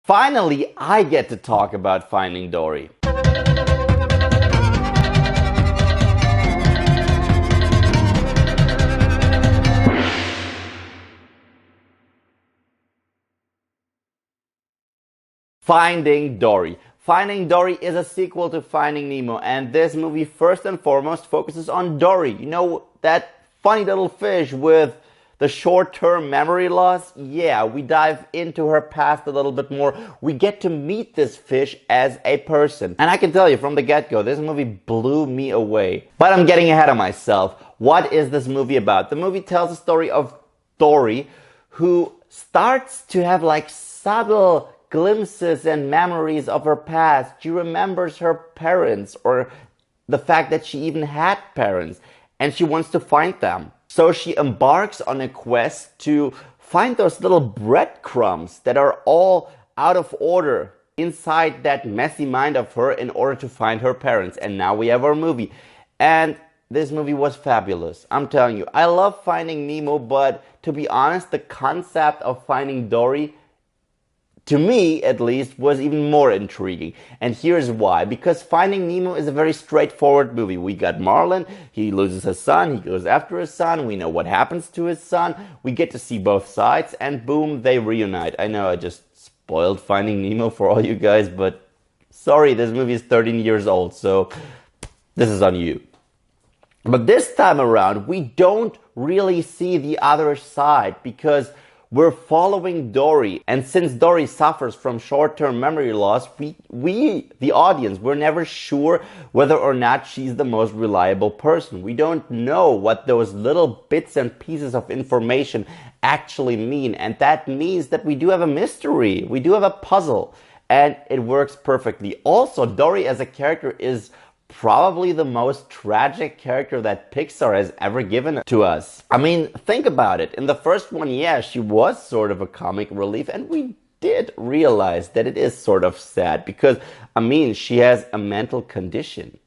Finally, I get to talk about Finding Dory. Finding Dory. Finding Dory is a sequel to Finding Nemo, and this movie first and foremost focuses on Dory. You know, that funny little fish with the short-term memory loss? Yeah, we dive into her past a little bit more. We get to meet this fish as a person. And I can tell you from the get-go, this movie blew me away. But I'm getting ahead of myself. What is this movie about? The movie tells the story of Dory, who starts to have like subtle glimpses and memories of her past. She remembers her parents, or the fact that she even had parents, and she wants to find them. So she embarks on a quest to find those little breadcrumbs that are all out of order inside that messy mind of her in order to find her parents. And now we have our movie. And this movie was fabulous. I'm telling you, I love Finding Nemo, but to be honest, the concept of Finding Dory, to me at least, was even more intriguing. And here's why. Because Finding Nemo is a very straightforward movie. We got Marlin, he loses his son, he goes after his son, we know what happens to his son, we get to see both sides, and boom, they reunite. I know I just spoiled Finding Nemo for all you guys, but sorry, this movie is 13 years old, so this is on you. But this time around, we don't really see the other side, because we're following Dory, and since Dory suffers from short-term memory loss, we, the audience, we're never sure whether or not she's the most reliable person. We don't know what those little bits and pieces of information actually mean, and that means that we do have a mystery, we do have a puzzle, and it works perfectly. Also, Dory as a character is probably the most tragic character that Pixar has ever given to us. I mean, think about it. In the first one, yeah, she was sort of a comic relief, and we did realize that it is sort of sad because, I mean, she has a mental condition.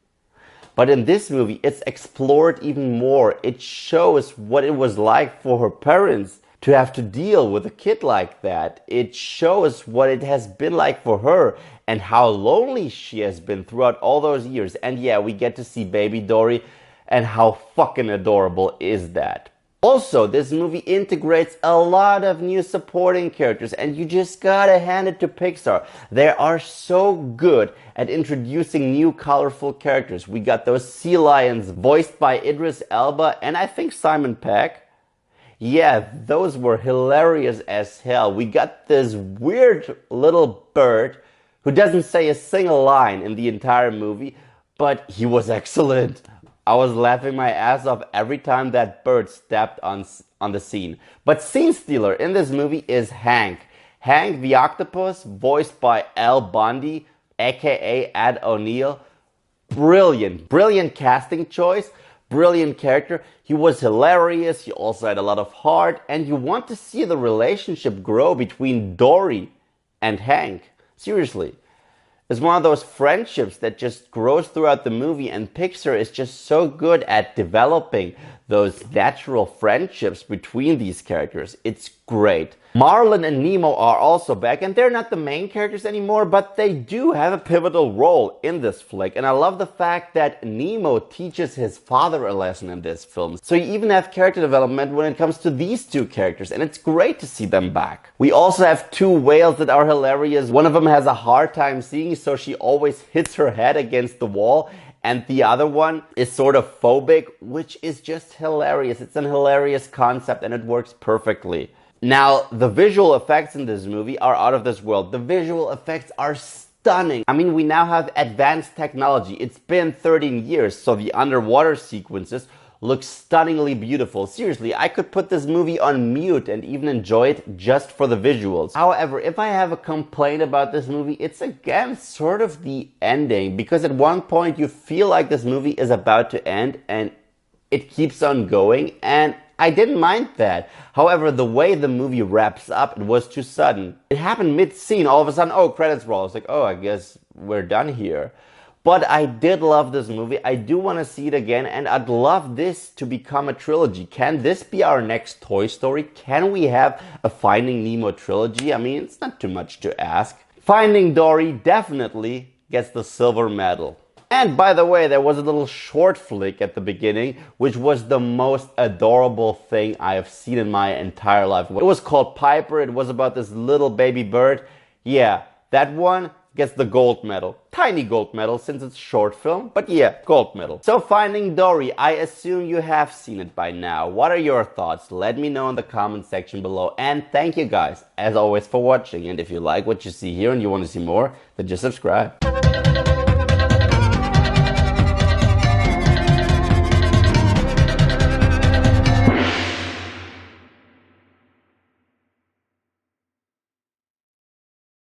But in this movie, it's explored even more. It shows what it was like for her parents to have to deal with a kid like that. It shows what it has been like for her and how lonely she has been throughout all those years. And yeah, we get to see baby Dory, and how fucking adorable is that. Also, this movie integrates a lot of new supporting characters, and you just gotta hand it to Pixar. They are so good at introducing new colorful characters. We got those sea lions voiced by Idris Elba and I think Simon Pegg. Yeah, those were hilarious as hell. We got this weird little bird who doesn't say a single line in the entire movie, but he was excellent. I was laughing my ass off every time that bird stepped on the scene. But scene stealer in this movie is Hank. Hank the octopus, voiced by Al Bundy, aka Ed O'Neill. Brilliant casting choice. Brilliant character. He was hilarious, he also had a lot of heart, and you want to see the relationship grow between Dory and Hank. Seriously. It's one of those friendships that just grows throughout the movie, and Pixar is just so good at developing those natural friendships between these characters. It's great. Marlin and Nemo are also back, and they're not the main characters anymore, but they do have a pivotal role in this flick. And I love the fact that Nemo teaches his father a lesson in this film. So you even have character development when it comes to these two characters, and it's great to see them back. We also have two whales that are hilarious. One of them has a hard time seeing, so she always hits her head against the wall. And the other one is sort of phobic, which is just hilarious. It's an hilarious concept and it works perfectly. Now, the visual effects in this movie are out of this world. The visual effects are stunning. I mean, we now have advanced technology. It's been 13 years, so the underwater sequences look stunningly beautiful. Seriously, I could put this movie on mute and even enjoy it just for the visuals. However, if I have a complaint about this movie, it's again sort of the ending, because at one point you feel like this movie is about to end and it keeps on going, and I didn't mind that. However, the way the movie wraps up, it was too sudden. It happened mid-scene, all of a sudden, oh, credits roll. I was like, oh, I guess we're done here. But I did love this movie. I do want to see it again, and I'd love this to become a trilogy. Can this be our next Toy Story? Can we have a Finding Nemo trilogy? I mean, it's not too much to ask. Finding Dory definitely gets the silver medal. And by the way, there was a little short flick at the beginning, which was the most adorable thing I have seen in my entire life. It was called Piper. It was about this little baby bird. Yeah, that one gets the gold medal. Tiny gold medal since it's short film, but yeah, gold medal. So Finding Dory, I assume you have seen it by now. What are your thoughts? Let me know in the comment section below. And thank you guys, as always, for watching. And if you like what you see here and you want to see more, then just subscribe.